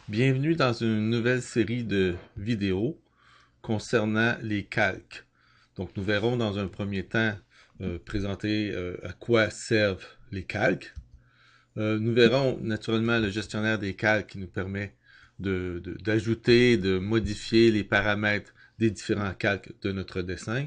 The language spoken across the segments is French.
Bienvenue dans une nouvelle série de vidéos concernant les calques. Donc nous verrons dans un premier temps présenter à quoi servent les calques. Nous verrons naturellement le gestionnaire des calques qui nous permet d'ajouter, de modifier les paramètres des différents calques de notre dessin.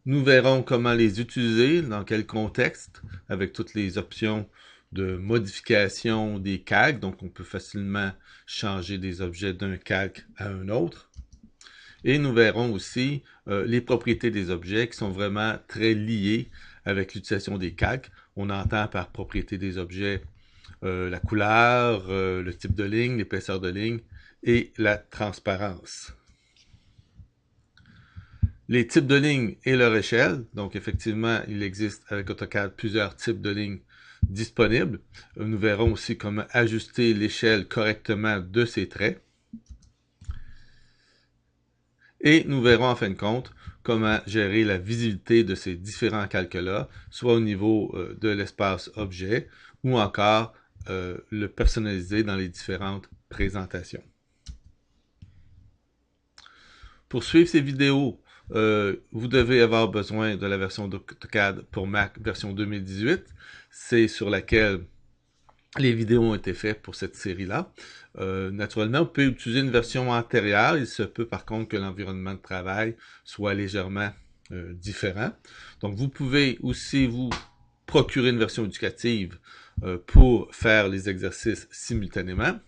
Nous verrons comment les utiliser, dans quel contexte, avec toutes les options de modification des calques. Donc, on peut facilement changer des objets d'un calque à un autre. Et nous verrons aussi les propriétés des objets qui sont vraiment très liées avec l'utilisation des calques. On entend par propriété des objets la couleur, le type de ligne, l'épaisseur de ligne et la transparence. Les types de lignes et leur échelle. Donc, effectivement, il existe avec AutoCAD plusieurs types de lignes disponibles. Nous verrons aussi comment ajuster l'échelle correctement de ces traits. Et nous verrons en fin de compte comment gérer la visibilité de ces différents calques-là, soit au niveau de l'espace objet ou encore le personnaliser dans les différentes présentations. Pour suivre ces vidéos, vous devez avoir besoin de la version d'AutoCAD pour Mac version 2018. C'est sur laquelle les vidéos ont été faites pour cette série-là. Naturellement, vous pouvez utiliser une version antérieure. Il se peut par contre que l'environnement de travail soit légèrement différent. Donc, vous pouvez aussi vous procurer une version éducative pour faire les exercices simultanément.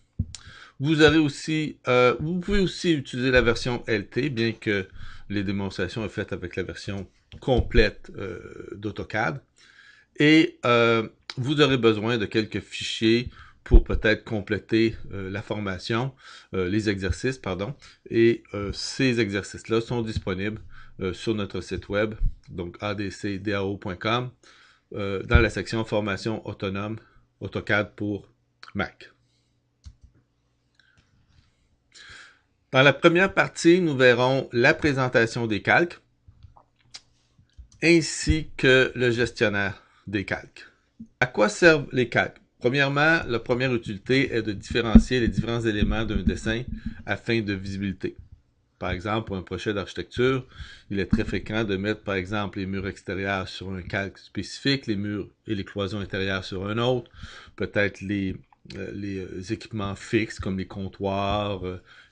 Vous pouvez aussi utiliser la version LT, bien que les démonstrations soient faites avec la version complète d'AutoCAD. Et vous aurez besoin de quelques fichiers pour peut-être compléter la formation, les exercices, pardon. Et ces exercices-là sont disponibles sur notre site web, donc adcdao.com, dans la section Formation autonome AutoCAD pour Mac. Dans la première partie, nous verrons la présentation des calques ainsi que le gestionnaire des calques. À quoi servent les calques? Premièrement, la première utilité est de différencier les différents éléments d'un dessin afin de visibilité. Par exemple, pour un projet d'architecture, il est très fréquent de mettre, par exemple, les murs extérieurs sur un calque spécifique, les murs et les cloisons intérieures sur un autre, peut-être les équipements fixes comme les comptoirs,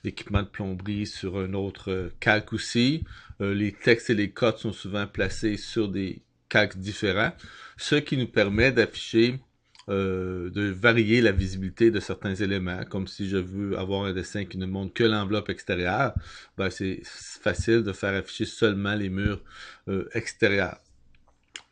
l'équipement de plomberie sur un autre calque aussi. Les textes et les codes sont souvent placés sur des calques différents, ce qui nous permet d'afficher, de varier la visibilité de certains éléments, comme si je veux avoir un dessin qui ne montre que l'enveloppe extérieure, ben c'est facile de faire afficher seulement les murs extérieurs.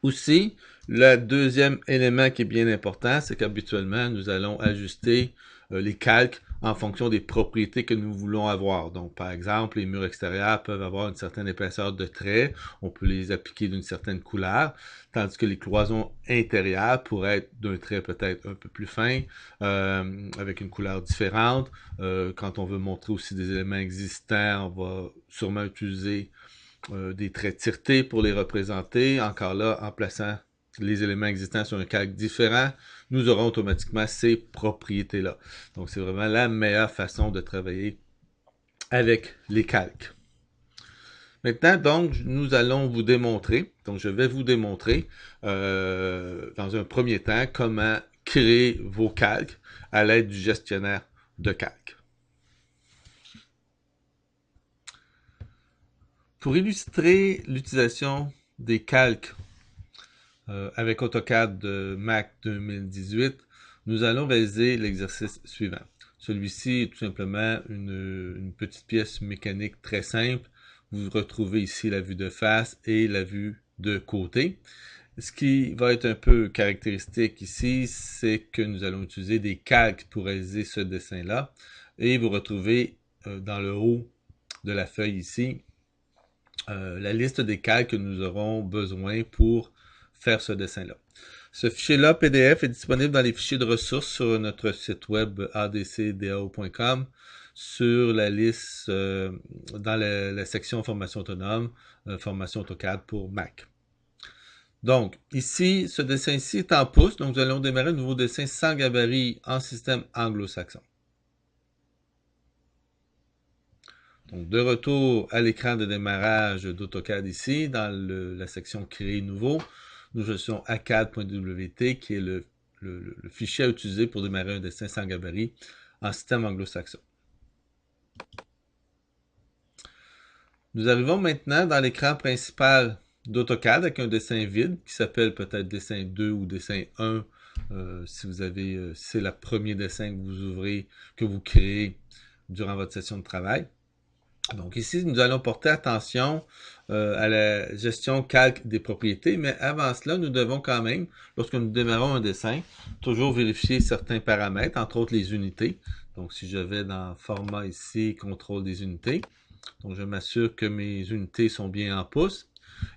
Aussi, le deuxième élément qui est bien important, c'est qu'habituellement, nous allons ajuster les calques en fonction des propriétés que nous voulons avoir. Donc, par exemple, les murs extérieurs peuvent avoir une certaine épaisseur de traits, on peut les appliquer d'une certaine couleur, tandis que les cloisons intérieures pourraient être d'un trait peut-être un peu plus fin, avec une couleur différente. Quand on veut montrer aussi des éléments existants, on va sûrement utiliser des traits tiretés pour les représenter. Encore là, en plaçant les éléments existants sur un calque différent, nous aurons automatiquement ces propriétés-là. Donc, c'est vraiment la meilleure façon de travailler avec les calques. Maintenant, donc, nous allons vous démontrer, donc je vais vous démontrer dans un premier temps comment créer vos calques à l'aide du gestionnaire de calques. Pour illustrer l'utilisation des calques avec AutoCAD de Mac 2018, nous allons réaliser l'exercice suivant. Celui-ci est tout simplement une petite pièce mécanique très simple. Vous retrouvez ici la vue de face et la vue de côté. Ce qui va être un peu caractéristique ici, c'est que nous allons utiliser des calques pour réaliser ce dessin-là. Et vous retrouvez dans le haut de la feuille ici la liste des calques que nous aurons besoin pour faire ce dessin-là. Ce fichier-là, PDF, est disponible dans les fichiers de ressources sur notre site web adcdao.com sur la liste, dans la section Formation autonome, Formation AutoCAD pour Mac. Donc, ici, ce dessin-ci est en pouces, donc nous allons démarrer un nouveau dessin sans gabarit en système anglo-saxon. Donc, de retour à l'écran de démarrage d'AutoCAD ici, dans la section Créer nouveau, nous choisissons acad.wt qui est le fichier à utiliser pour démarrer un dessin sans gabarit en système anglo-saxon. Nous arrivons maintenant dans l'écran principal d'AutoCAD avec un dessin vide qui s'appelle peut-être dessin 2 ou dessin 1 si vous avez, c'est le premier dessin que vous ouvrez, que vous créez durant votre session de travail. Donc ici, nous allons porter attention à la gestion calque des propriétés, mais avant cela, nous devons quand même, lorsque nous démarrons un dessin, toujours vérifier certains paramètres, entre autres les unités. Donc si je vais dans Format ici, Contrôle des unités, donc je m'assure que mes unités sont bien en pouces,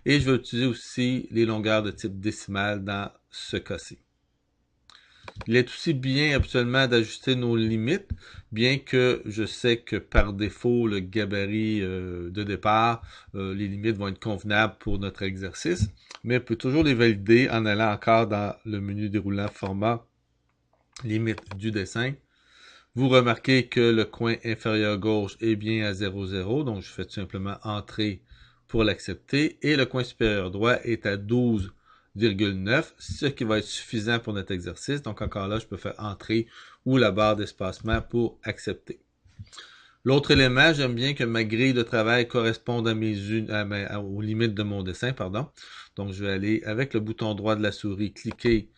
et je vais utiliser aussi les longueurs de type décimal dans ce cas-ci. Il est aussi bien habituellement d'ajuster nos limites, bien que je sais que par défaut, le gabarit de départ, les limites vont être convenables pour notre exercice, mais on peut toujours les valider en allant encore dans le menu déroulant format, limite du dessin. Vous remarquez que le coin inférieur gauche est bien à 0,0, donc je fais tout simplement entrer pour l'accepter, et le coin supérieur droit est à 12,9, ce qui va être suffisant pour notre exercice. Donc encore là, je peux faire entrer ou la barre d'espacement pour accepter. L'autre élément, j'aime bien que ma grille de travail corresponde aux limites de mon dessin. Donc je vais aller avec le bouton droit de la souris, cliquer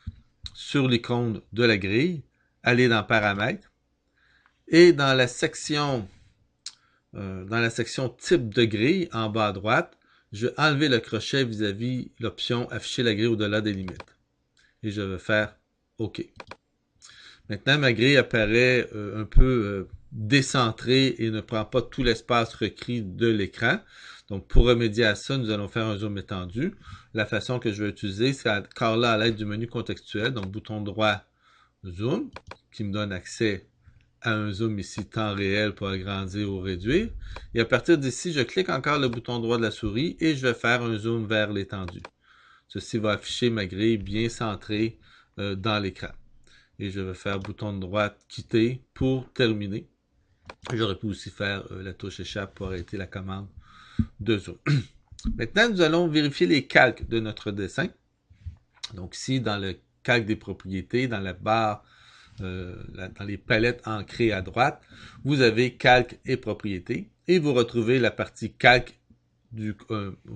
sur l'icône de la grille, aller dans Paramètres, et dans la section type de grille, en bas à droite, je vais enlever le crochet vis-à-vis l'option afficher la grille au-delà des limites. Et je vais faire OK. Maintenant, ma grille apparaît un peu décentrée et ne prend pas tout l'espace requis de l'écran. Donc, pour remédier à ça, nous allons faire un zoom étendu. La façon que je vais utiliser, c'est encore là à l'aide du menu contextuel. Donc, bouton droit, zoom, qui me donne accès à un zoom ici temps réel pour agrandir ou réduire. Et à partir d'ici, je clique encore le bouton droit de la souris et je vais faire un zoom vers l'étendue. Ceci va afficher ma grille bien centrée dans l'écran. Et je vais faire bouton de droite quitter pour terminer. J'aurais pu aussi faire la touche échappe pour arrêter la commande de zoom. Maintenant, nous allons vérifier les calques de notre dessin. Donc ici, dans le calque des propriétés, dans la barre dans les palettes ancrées à droite, vous avez calque et propriétés et vous retrouvez la partie calque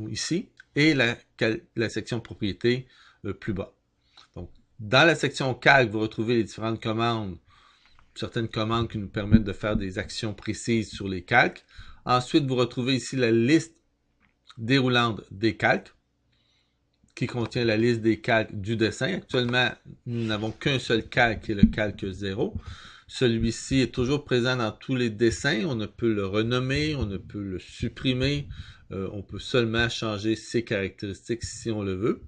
ici et la section propriété plus bas. Donc, dans la section calque, vous retrouvez les différentes commandes, certaines commandes qui nous permettent de faire des actions précises sur les calques. Ensuite, vous retrouvez ici la liste déroulante des calques, qui contient la liste des calques du dessin. Actuellement, nous n'avons qu'un seul calque, qui est le calque 0. Celui-ci est toujours présent dans tous les dessins. On ne peut le renommer, on ne peut le supprimer. On peut seulement changer ses caractéristiques si on le veut.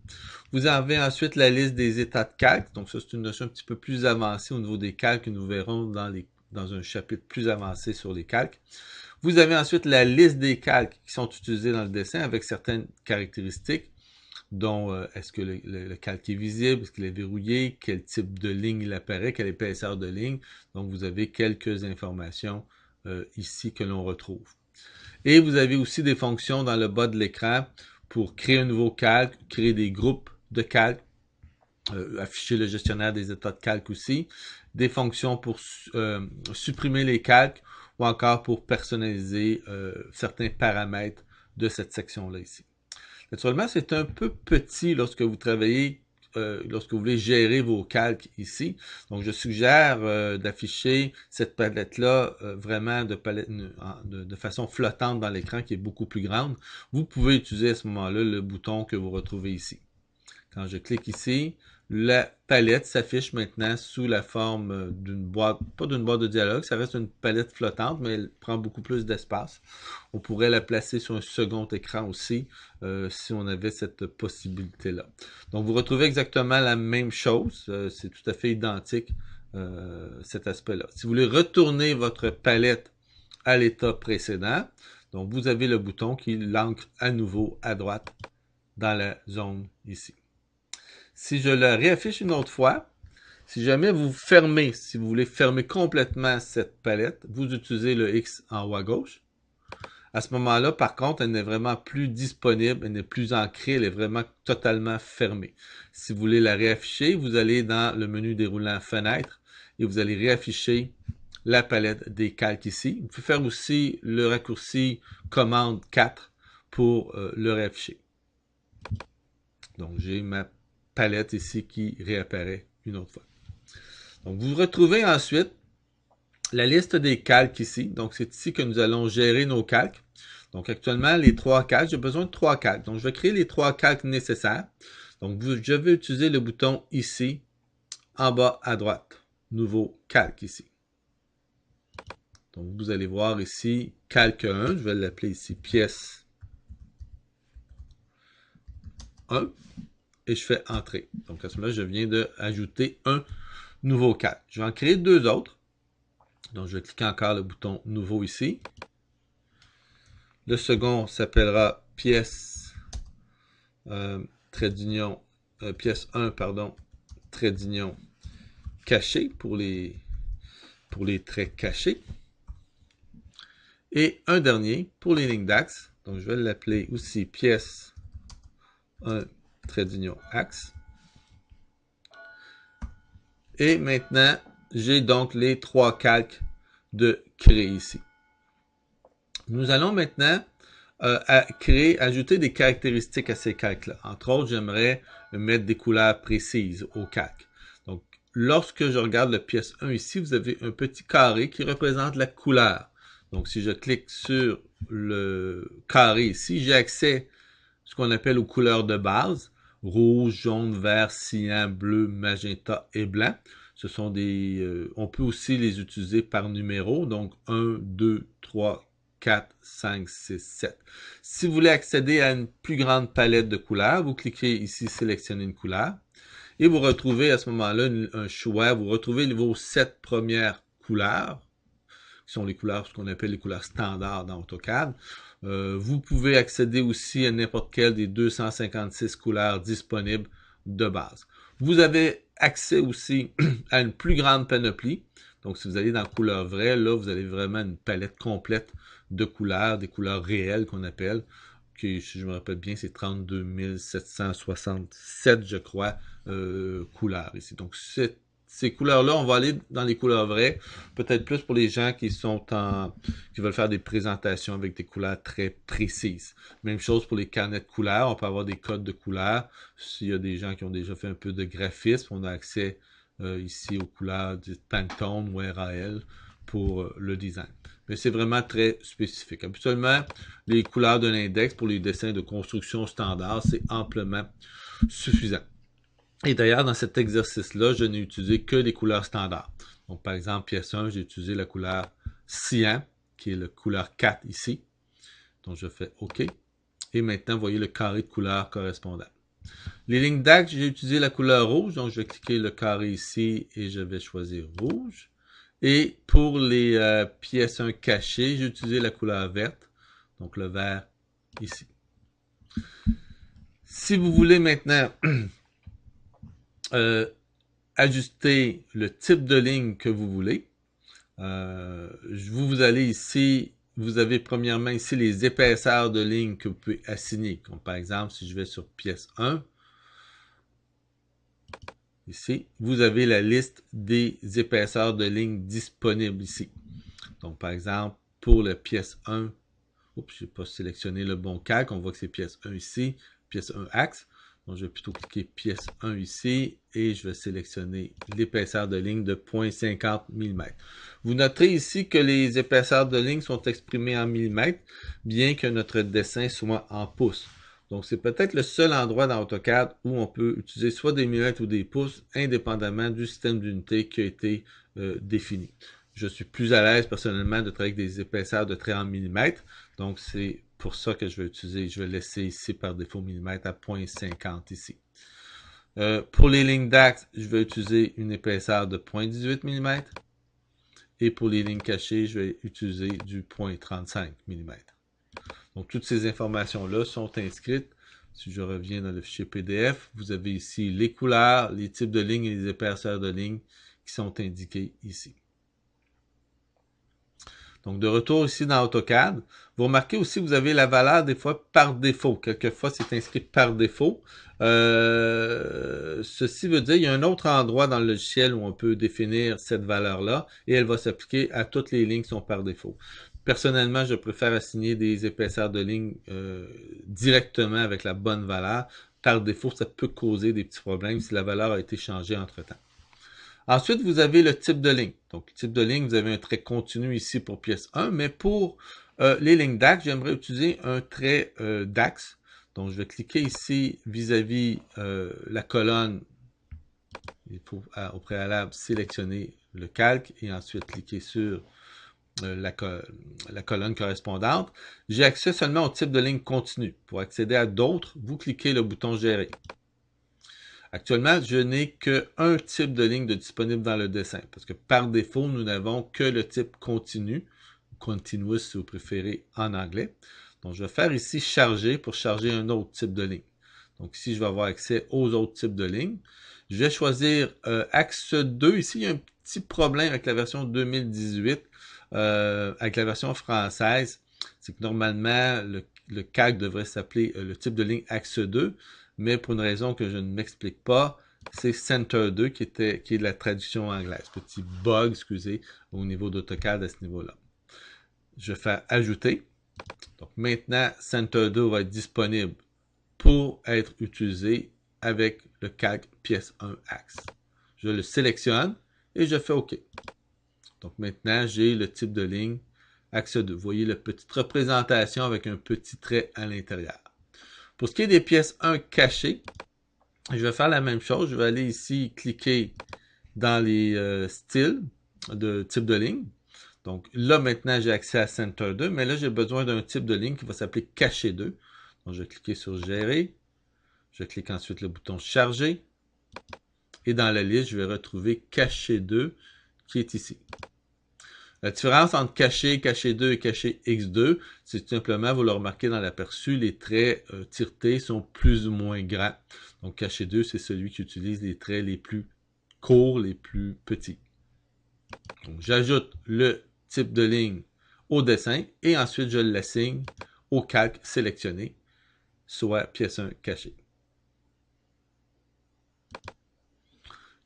Vous avez ensuite la liste des états de calque. Donc ça, c'est une notion un petit peu plus avancée au niveau des calques que nous verrons dans un chapitre plus avancé sur les calques. Vous avez ensuite la liste des calques qui sont utilisés dans le dessin avec certaines caractéristiques, dont est-ce que le calque est visible, est-ce qu'il est verrouillé, quel type de ligne il apparaît, quelle épaisseur de ligne. Donc vous avez quelques informations ici que l'on retrouve. Et vous avez aussi des fonctions dans le bas de l'écran pour créer un nouveau calque, créer des groupes de calques, afficher le gestionnaire des états de calque aussi, des fonctions pour supprimer les calques ou encore pour personnaliser certains paramètres de cette section-là ici. Naturellement, c'est un peu petit lorsque vous travaillez, lorsque vous voulez gérer vos calques ici. Donc, je suggère d'afficher cette palette-là vraiment de façon flottante dans l'écran qui est beaucoup plus grande. Vous pouvez utiliser à ce moment-là le bouton que vous retrouvez ici. Quand je clique ici, la palette s'affiche maintenant sous la forme d'une boîte, pas d'une boîte de dialogue, ça reste une palette flottante, mais elle prend beaucoup plus d'espace. On pourrait la placer sur un second écran aussi, si on avait cette possibilité-là. Donc, vous retrouvez exactement la même chose, c'est tout à fait identique, cet aspect-là. Si vous voulez retourner votre palette à l'état précédent, donc vous avez le bouton qui l'ancre à nouveau à droite dans la zone ici. Si je le réaffiche une autre fois, si jamais vous fermez, si vous voulez fermer complètement cette palette, vous utilisez le X en haut à gauche. À ce moment-là, par contre, elle n'est vraiment plus disponible, elle n'est plus ancrée, elle est vraiment totalement fermée. Si vous voulez la réafficher, vous allez dans le menu déroulant Fenêtre et vous allez réafficher la palette des calques ici. Vous pouvez faire aussi le raccourci commande 4 pour le réafficher. Donc, j'ai ma palette ici qui réapparaît une autre fois. Donc, vous retrouvez ensuite la liste des calques ici. Donc, c'est ici que nous allons gérer nos calques. Donc, actuellement, les 3 calques, j'ai besoin de 3 calques. Donc, je vais créer les 3 calques nécessaires. Donc, je vais utiliser le bouton ici, en bas à droite. Nouveau calque ici. Donc, vous allez voir ici, calque 1. Je vais l'appeler ici pièce 1. Et je fais entrer. Donc, à ce moment-là, je viens d'ajouter un nouveau calque. Je vais en créer 2 autres. Donc, je vais cliquer encore le bouton nouveau ici. Le second s'appellera pièce trait d'union, pièce 1, pardon, trait d'union caché pour les traits cachés. Et un dernier pour les lignes d'axe. Donc, je vais l'appeler aussi pièce 1, trait d'union axe. Et maintenant, j'ai donc les 3 calques de créer ici. Nous allons maintenant ajouter des caractéristiques à ces calques-là. Entre autres, j'aimerais mettre des couleurs précises aux calques. Donc, lorsque je regarde la pièce 1 ici, vous avez un petit carré qui représente la couleur. Donc, si je clique sur le carré ici, j'ai accès à ce qu'on appelle aux couleurs de base. Rouge, jaune, vert, cyan, bleu, magenta et blanc. Ce sont on peut aussi les utiliser par numéro. Donc, 1, 2, 3, 4, 5, 6, 7. Si vous voulez accéder à une plus grande palette de couleurs, vous cliquez ici, sélectionner une couleur. Et vous retrouvez à ce moment-là un choix. Vous retrouvez vos 7 premières couleurs, qui sont les couleurs, ce qu'on appelle les couleurs standards dans AutoCAD. Vous pouvez accéder aussi à n'importe quelle des 256 couleurs disponibles de base. Vous avez accès aussi à une plus grande panoplie. Donc, si vous allez dans couleur vraie, là, vous avez vraiment une palette complète de couleurs, des couleurs réelles qu'on appelle, qui, si je me rappelle bien, c'est 32 767, je crois, couleurs ici. Donc, ces couleurs-là, on va aller dans les couleurs vraies, peut-être plus pour les gens qui veulent faire des présentations avec des couleurs très précises. Même chose pour les carnets de couleurs, on peut avoir des codes de couleurs. S'il y a des gens qui ont déjà fait un peu de graphisme, on a accès ici aux couleurs du Pantone ou RAL pour le design. Mais c'est vraiment très spécifique. Habituellement, les couleurs de l'index pour les dessins de construction standard, c'est amplement suffisant. Et d'ailleurs, dans cet exercice-là, je n'ai utilisé que les couleurs standards. Donc, par exemple, pièce 1, j'ai utilisé la couleur cyan, qui est la couleur 4 ici. Donc, je fais OK. Et maintenant, vous voyez le carré de couleurs correspondant. Les lignes d'axe, j'ai utilisé la couleur rouge. Donc, je vais cliquer le carré ici et je vais choisir rouge. Et pour les pièces 1 cachées, j'ai utilisé la couleur verte. Donc, le vert ici. Si vous voulez maintenant ajuster le type de ligne que vous voulez. Vous allez ici, vous avez premièrement ici les épaisseurs de ligne que vous pouvez assigner. Comme par exemple, si je vais sur pièce 1, ici, vous avez la liste des épaisseurs de ligne disponibles ici. Donc, par exemple, pour la pièce 1, oups, je n'ai pas sélectionné le bon calque, on voit que c'est pièce 1 ici, pièce 1 axe. Donc, je vais plutôt cliquer pièce 1 ici et je vais sélectionner l'épaisseur de ligne de 0.50 mm. Vous noterez ici que les épaisseurs de ligne sont exprimées en millimètres, bien que notre dessin soit en pouces. Donc, c'est peut-être le seul endroit dans AutoCAD où on peut utiliser soit des millimètres ou des pouces, indépendamment du système d'unité qui a été défini. Je suis plus à l'aise personnellement de travailler avec des épaisseurs de traits en millimètres. Donc, c'est pour ça que je vais laisser ici par défaut millimètre à 0.50 ici. Pour les lignes d'axe, je vais utiliser une épaisseur de 0.18 mm. Et pour les lignes cachées, je vais utiliser du 0.35 mm. Donc, toutes ces informations-là sont inscrites Si je reviens dans le fichier PDF, vous avez ici les couleurs, les types de lignes et les épaisseurs de lignes qui sont indiqués ici. Donc, de retour ici dans AutoCAD, vous remarquez aussi que vous avez la valeur des fois par défaut. Quelquefois, c'est inscrit par défaut. Ceci veut dire qu'il y a un autre endroit dans le logiciel où on peut définir cette valeur-là et elle va s'appliquer à toutes les lignes qui sont par défaut. Personnellement, je préfère assigner des épaisseurs de ligne directement avec la bonne valeur. Par défaut, ça peut causer des petits problèmes si la valeur a été changée entre-temps. Ensuite, vous avez le type de ligne. Donc, le type de ligne, vous avez un trait continu ici pour pièce 1, mais pour les lignes d'axe, j'aimerais utiliser un trait d'axe. Donc, je vais cliquer ici vis-à-vis la colonne. Il faut au préalable sélectionner le calque et ensuite cliquer sur la colonne correspondante. J'ai accès seulement au type de ligne continue. Pour accéder à d'autres, vous cliquez le bouton Gérer. Actuellement, je n'ai qu'un type de ligne de disponible dans le dessin, parce que par défaut, nous n'avons que le type continu, continuous si vous préférez en anglais. Donc, je vais faire ici charger pour charger un autre type de ligne. Donc ici, je vais avoir accès aux autres types de lignes. Je vais choisir axe 2. Ici, il y a un petit problème avec la version 2018, avec la version française. C'est que normalement, le calque devrait s'appeler le type de ligne axe 2. Mais pour une raison que je ne m'explique pas, c'est Center 2 qui est la traduction anglaise. Petit bug, excusez, au niveau d'AutoCAD à ce niveau-là. Je vais faire Ajouter. Donc maintenant, Center 2 va être disponible pour être utilisé avec le calque pièce 1 axe. Je le sélectionne et je fais OK. Donc maintenant, j'ai le type de ligne axe 2. Vous voyez la petite représentation avec un petit trait à l'intérieur. Pour ce qui est des pièces 1 cachées, je vais faire la même chose. Je vais aller ici cliquer dans les styles de type de ligne. Donc là, maintenant, j'ai accès à Center 2, mais là, j'ai besoin d'un type de ligne qui va s'appeler Caché 2. Donc, je vais cliquer sur Gérer. Je clique ensuite le bouton Charger. Et dans la liste, je vais retrouver Caché 2 qui est ici. La différence entre caché, caché 2 et caché X2, c'est tout simplement, vous le remarquez dans l'aperçu, les traits tiretés sont plus ou moins grands. Donc caché 2, c'est celui qui utilise les traits les plus courts, les plus petits. Donc j'ajoute le type de ligne au dessin et ensuite je l'assigne au calque sélectionné, soit pièce 1 cachée.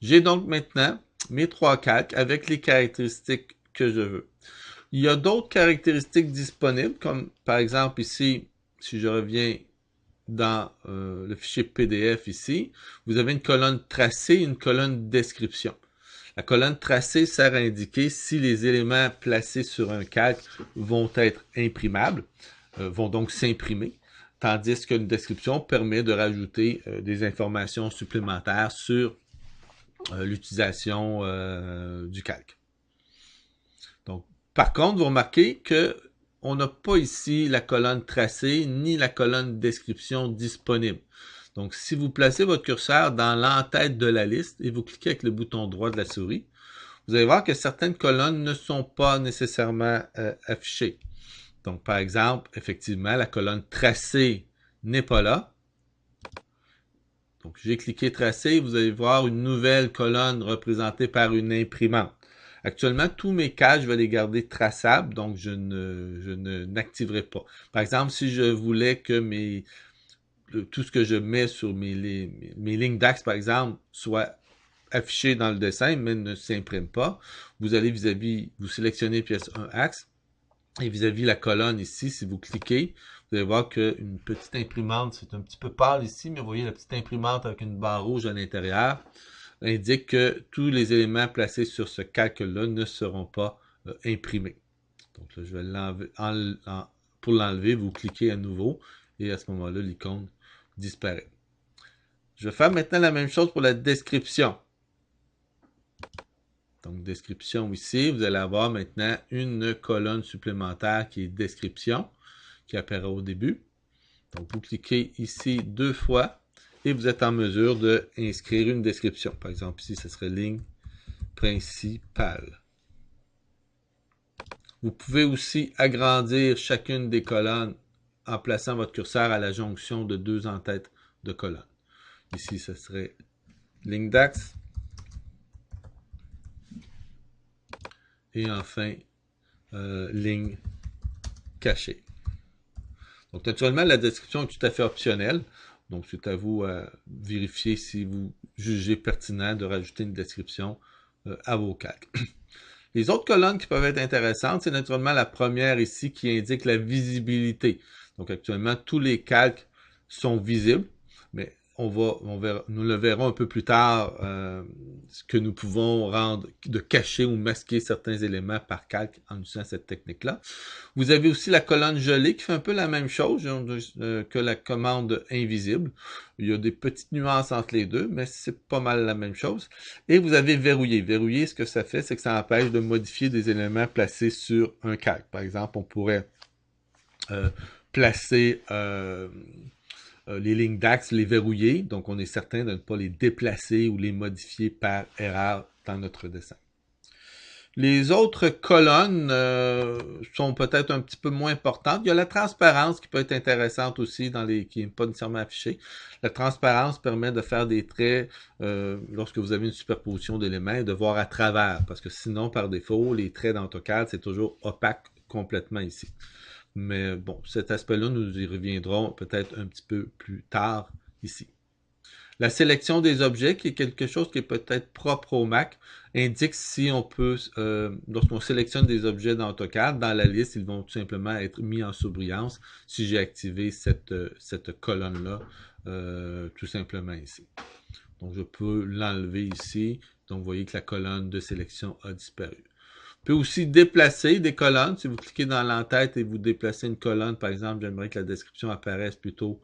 J'ai donc maintenant mes trois calques avec les caractéristiques que je veux. Il y a d'autres caractéristiques disponibles, comme par exemple ici, si je reviens dans le fichier PDF ici, vous avez une colonne tracée et une colonne description. La colonne tracée sert à indiquer si les éléments placés sur un calque vont être imprimables, vont donc s'imprimer, tandis qu'une description permet de rajouter des informations supplémentaires sur l'utilisation du calque. Donc, par contre, vous remarquez qu'on n'a pas ici la colonne tracée ni la colonne description disponible. Donc, si vous placez votre curseur dans l'entête de la liste et vous cliquez avec le bouton droit de la souris, vous allez voir que certaines colonnes ne sont pas nécessairement affichées. Donc, par exemple, effectivement, la colonne tracée n'est pas là. Donc, j'ai cliqué tracer, vous allez voir une nouvelle colonne représentée par une imprimante. Actuellement, tous mes cas, je vais les garder traçables, donc je n'activerai pas. Par exemple, si je voulais que tout ce que je mets sur mes lignes d'axe, par exemple, soit affiché dans le dessin, mais ne s'imprime pas, vous allez vous sélectionnez pièce 1 axe, et vis-à-vis la colonne ici, si vous cliquez, vous allez voir qu'une petite imprimante, c'est un petit peu pâle ici, mais vous voyez la petite imprimante avec une barre rouge à l'intérieur, indique que tous les éléments placés sur ce calque-là ne seront pas imprimés. Donc là, je vais l'enlever. Pour l'enlever, vous cliquez à nouveau et à ce moment-là, l'icône disparaît. Je vais faire maintenant la même chose pour la description. Donc, description ici, vous allez avoir maintenant une colonne supplémentaire qui est description, qui apparaît au début. Donc, vous cliquez ici 2 fois et vous êtes en mesure d'inscrire une description. Par exemple, ici, ce serait ligne principale. Vous pouvez aussi agrandir chacune des colonnes en plaçant votre curseur à la jonction de deux entêtes de colonne. Ici, ce serait ligne d'axe. Et enfin, ligne cachée. Donc, naturellement, la description est tout à fait optionnelle. Donc, c'est à vous à vérifier si vous jugez pertinent de rajouter une description à vos calques. Les autres colonnes qui peuvent être intéressantes, c'est naturellement la première ici qui indique la visibilité. Donc, actuellement, tous les calques sont visibles, mais nous le verrons un peu plus tard, ce que nous pouvons rendre, de cacher ou masquer certains éléments par calque en utilisant cette technique-là. Vous avez aussi la colonne gelée qui fait un peu la même chose que la commande invisible. Il y a des petites nuances entre les deux, mais c'est pas mal la même chose. Et vous avez verrouillé. Verrouillé, ce que ça fait, c'est que ça empêche de modifier des éléments placés sur un calque. Par exemple, on pourrait placer les lignes d'axe, les verrouiller, donc on est certain de ne pas les déplacer ou les modifier par erreur dans notre dessin. Les autres colonnes sont peut-être un petit peu moins importantes. Il y a la transparence qui peut être intéressante aussi, qui n'est pas nécessairement affichée. La transparence permet de faire des traits lorsque vous avez une superposition d'éléments et de voir à travers, parce que sinon, par défaut, les traits d'AutoCAD, c'est toujours opaque complètement ici. Mais bon, cet aspect-là, nous y reviendrons peut-être un petit peu plus tard ici. La sélection des objets, qui est quelque chose qui est peut-être propre au Mac, indique si on peut, lorsqu'on sélectionne des objets dans AutoCAD, dans la liste, ils vont tout simplement être mis en surbrillance si j'ai activé cette colonne-là, tout simplement ici. Donc, je peux l'enlever ici. Donc, vous voyez que la colonne de sélection a disparu. On peut aussi déplacer des colonnes. Si vous cliquez dans l'entête et vous déplacez une colonne, par exemple, j'aimerais que la description apparaisse plutôt,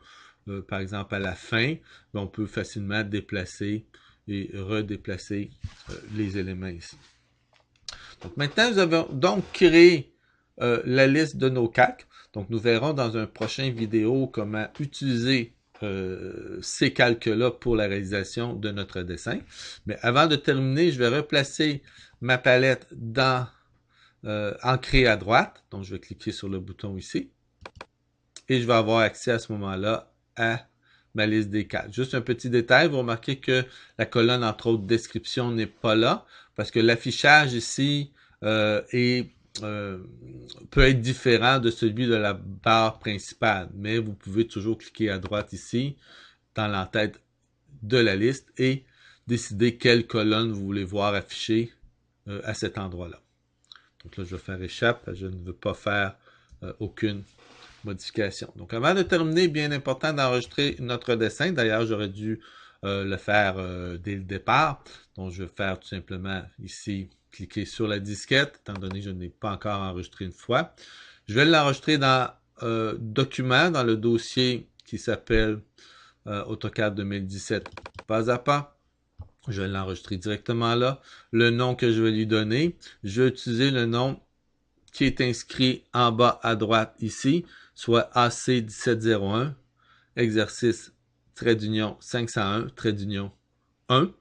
par exemple, à la fin. On peut facilement déplacer et redéplacer les éléments ici. Donc maintenant, nous avons donc créé la liste de nos calques. Donc nous verrons dans un prochain vidéo comment utiliser ces calques-là pour la réalisation de notre dessin. Mais avant de terminer, je vais replacer ma palette ancrée à droite. Donc je vais cliquer sur le bouton ici. Et je vais avoir accès à ce moment-là à ma liste des calques. Juste un petit détail, vous remarquez que la colonne, entre autres, description n'est pas là, parce que l'affichage ici peut être différent de celui de la barre principale, mais vous pouvez toujours cliquer à droite ici, dans l'entête de la liste, et décider quelle colonne vous voulez voir affichée à cet endroit-là. Donc là, je vais faire échappe, je ne veux pas faire aucune modification. Donc, avant de terminer, bien important d'enregistrer notre dessin. D'ailleurs, j'aurais dû le faire dès le départ. Donc, je vais faire tout simplement ici, cliquer sur la disquette, étant donné que je n'ai pas encore enregistré une fois. Je vais l'enregistrer dans Document, dans le dossier qui s'appelle AutoCAD 2017 pas à pas. Je vais l'enregistrer directement là. Le nom que je vais lui donner, je vais utiliser le nom qui est inscrit en bas à droite ici, soit AC1701, exercice trait d'union 501, trait d'union 1.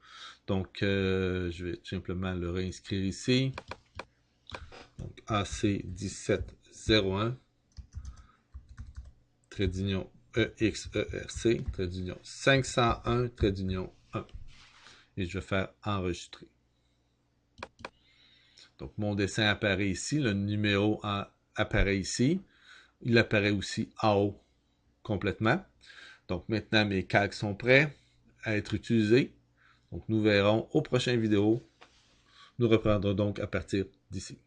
Donc, je vais simplement le réinscrire ici. Donc, AC1701, trait d'union EXERC, trait d'union 501, trait d'union 1. Et je vais faire enregistrer. Donc, mon dessin apparaît ici, le numéro apparaît ici. Il apparaît aussi en haut complètement. Donc, maintenant, mes calques sont prêts à être utilisés. Donc, nous verrons aux prochaines vidéos. Nous reprendrons donc à partir d'ici.